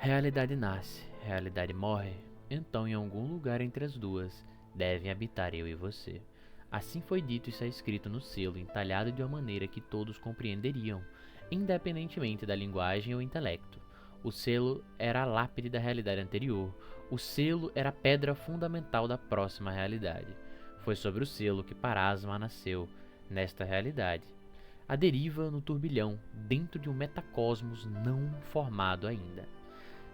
Realidade nasce, realidade morre, então em algum lugar entre as duas devem habitar eu e você. Assim foi dito e está escrito no selo, entalhado de uma maneira que todos compreenderiam, independentemente da linguagem ou intelecto. O selo era a lápide da realidade anterior, o selo era a pedra fundamental da próxima realidade. Foi sobre o selo que Parasma nasceu, nesta realidade. A deriva no turbilhão, dentro de um metacosmos não formado ainda.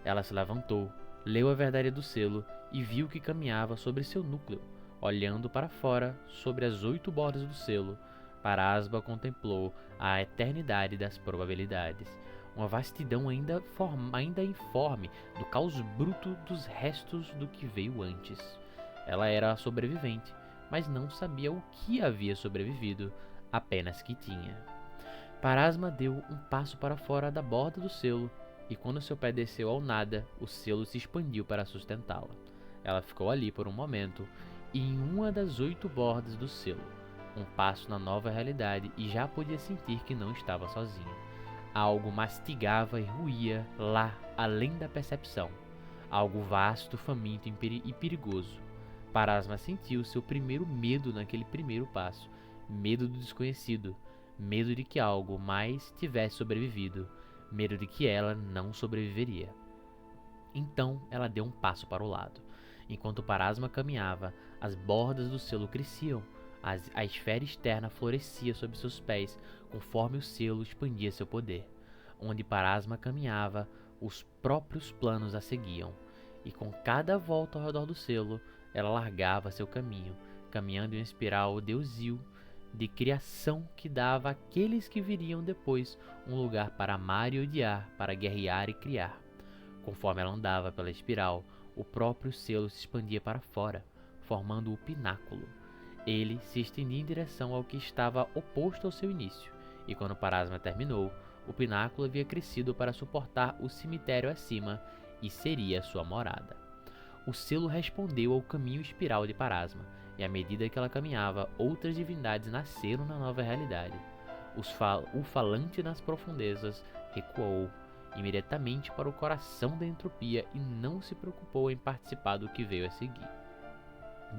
Ela se levantou, leu a verdade do selo e viu que caminhava sobre seu núcleo, olhando para fora sobre as 8 bordas do selo. Parasba contemplou a eternidade das probabilidades, uma vastidão ainda informe do caos bruto dos restos do que veio antes. Ela era a sobrevivente, mas não sabia o que havia sobrevivido, apenas que tinha. Parasma deu um passo para fora da borda do selo, e quando seu pé desceu ao nada, o selo se expandiu para sustentá-la. Ela ficou ali por um momento, e em uma das 8 bordas do selo, um passo na nova realidade, e já podia sentir que não estava sozinha. Algo mastigava e ruía lá, além da percepção. Algo vasto, faminto e perigoso. Parasma sentiu seu primeiro medo naquele primeiro passo. Medo do desconhecido. Medo de que algo mais tivesse sobrevivido. Medo de que ela não sobreviveria. Então ela deu um passo para o lado. Enquanto Parasma caminhava, as bordas do selo cresciam. A esfera externa florescia sob seus pés, conforme o selo expandia seu poder. Onde Parasma caminhava, os próprios planos a seguiam. E com cada volta ao redor do selo, ela largava seu caminho, caminhando em uma espiral deusil de criação que dava àqueles que viriam depois um lugar para amar e odiar, para guerrear e criar. Conforme ela andava pela espiral, o próprio selo se expandia para fora, formando o pináculo. Ele se estendia em direção ao que estava oposto ao seu início, e quando Parasma terminou, o pináculo havia crescido para suportar o cemitério acima e seria sua morada. O selo respondeu ao caminho espiral de Parasma, e à medida que ela caminhava, outras divindades nasceram na nova realidade. O falante nas profundezas recuou imediatamente para o coração da entropia e não se preocupou em participar do que veio a seguir.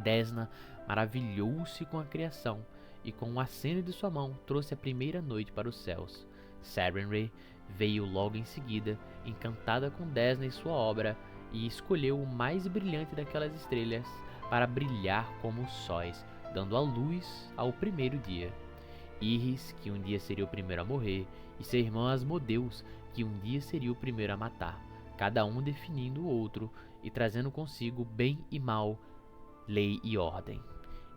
Desna maravilhou-se com a criação e com um aceno de sua mão trouxe a primeira noite para os céus. Sarenrae veio logo em seguida, encantada com Desna e sua obra, e escolheu o mais brilhante daquelas estrelas para brilhar como os sóis, dando a luz ao primeiro dia. Iris, que um dia seria o primeiro a morrer, e seu irmão Asmodeus, que um dia seria o primeiro a matar, cada um definindo o outro e trazendo consigo bem e mal, lei e ordem.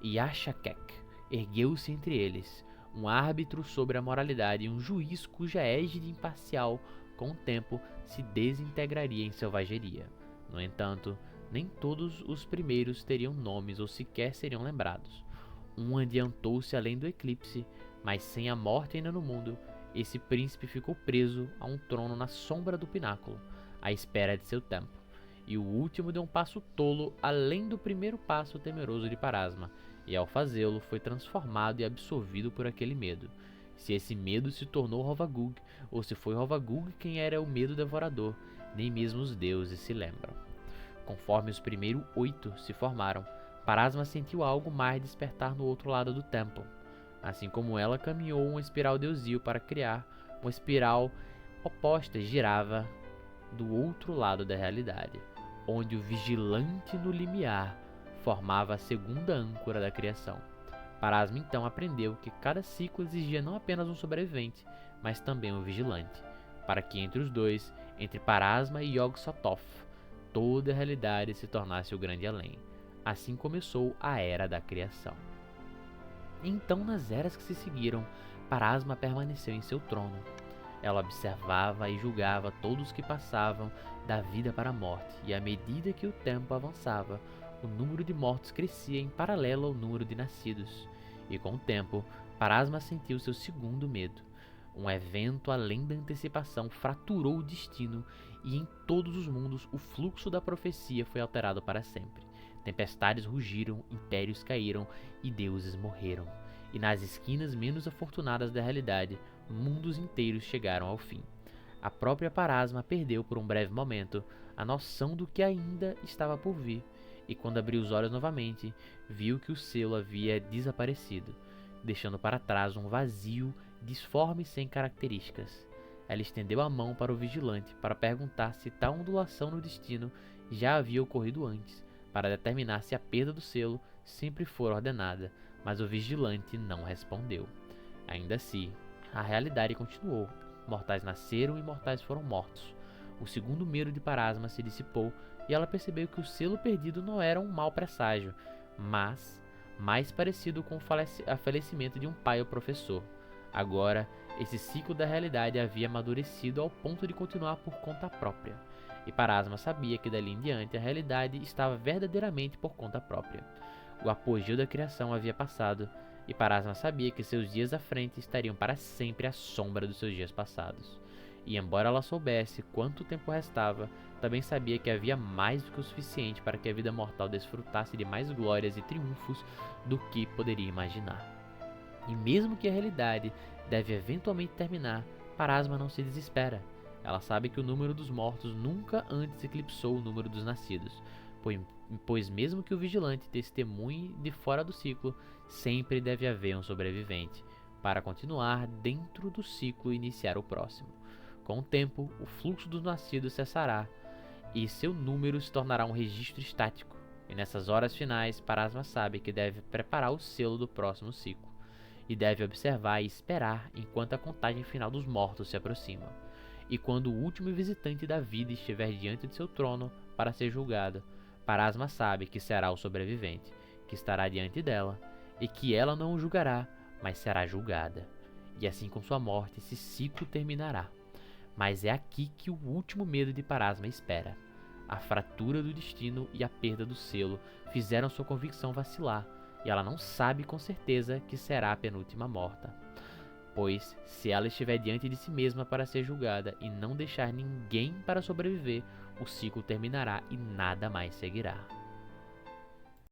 E Ashakek ergueu-se entre eles, um árbitro sobre a moralidade e um juiz cuja égide imparcial, com o tempo, se desintegraria em selvageria. No entanto, nem todos os primeiros teriam nomes ou sequer seriam lembrados. Um adiantou-se além do eclipse, mas sem a morte ainda no mundo, esse príncipe ficou preso a um trono na sombra do pináculo, à espera de seu tempo. E o último deu um passo tolo além do primeiro passo temeroso de Parasma, e ao fazê-lo foi transformado e absorvido por aquele medo. Se esse medo se tornou Rovagug, ou se foi Rovagug quem era o medo devorador, nem mesmo os deuses se lembram. Conforme os primeiros 8 se formaram, Parasma sentiu algo mais despertar no outro lado do templo. Assim como ela caminhou uma espiral deusil para criar, uma espiral oposta girava do outro lado da realidade, onde o vigilante no limiar formava a segunda âncora da criação. Parasma então aprendeu que cada ciclo exigia não apenas um sobrevivente, mas também um vigilante, para que entre os dois, entre Parasma e Yog-Sothoth, toda a realidade se tornasse o grande além. Assim começou a Era da Criação. Então, nas eras que se seguiram, Parasma permaneceu em seu trono. Ela observava e julgava todos que passavam da vida para a morte, e à medida que o tempo avançava, o número de mortos crescia em paralelo ao número de nascidos. E com o tempo, Parasma sentiu seu segundo medo. Um evento além da antecipação fraturou o destino, e em todos os mundos o fluxo da profecia foi alterado para sempre. Tempestades rugiram, impérios caíram e deuses morreram. E nas esquinas menos afortunadas da realidade, mundos inteiros chegaram ao fim. A própria Parasma perdeu por um breve momento a noção do que ainda estava por vir, e quando abriu os olhos novamente, viu que o selo havia desaparecido, deixando para trás um vazio disforme e sem características. Ela estendeu a mão para o vigilante para perguntar se tal ondulação no destino já havia ocorrido antes, para determinar se a perda do selo sempre fora ordenada, mas o vigilante não respondeu. Ainda assim, a realidade continuou. Mortais nasceram e mortais foram mortos. O segundo medo de Parasma se dissipou e ela percebeu que o selo perdido não era um mau presságio, mas mais parecido com o falecimento de um pai ou professor. Agora, esse ciclo da realidade havia amadurecido ao ponto de continuar por conta própria, e Parasma sabia que dali em diante a realidade estava verdadeiramente por conta própria. O apogeu da criação havia passado, e Parasma sabia que seus dias à frente estariam para sempre à sombra dos seus dias passados. E embora ela soubesse quanto tempo restava, também sabia que havia mais do que o suficiente para que a vida mortal desfrutasse de mais glórias e triunfos do que poderia imaginar. E mesmo que a realidade deve eventualmente terminar, Parasma não se desespera. Ela sabe que o número dos mortos nunca antes eclipsou o número dos nascidos, pois mesmo que o vigilante testemunhe de fora do ciclo, sempre deve haver um sobrevivente, para continuar dentro do ciclo e iniciar o próximo. Com o tempo, o fluxo dos nascidos cessará, e seu número se tornará um registro estático, e nessas horas finais, Parasma sabe que deve preparar o selo do próximo ciclo, e deve observar e esperar enquanto a contagem final dos mortos se aproxima. E quando o último visitante da vida estiver diante de seu trono para ser julgado, Parasma sabe que será o sobrevivente, que estará diante dela, e que ela não o julgará, mas será julgada. E assim com sua morte esse ciclo terminará. Mas é aqui que o último medo de Parasma espera. A fratura do destino e a perda do selo fizeram sua convicção vacilar, e ela não sabe com certeza que será a penúltima morta. Pois, se ela estiver diante de si mesma para ser julgada e não deixar ninguém para sobreviver, o ciclo terminará e nada mais seguirá.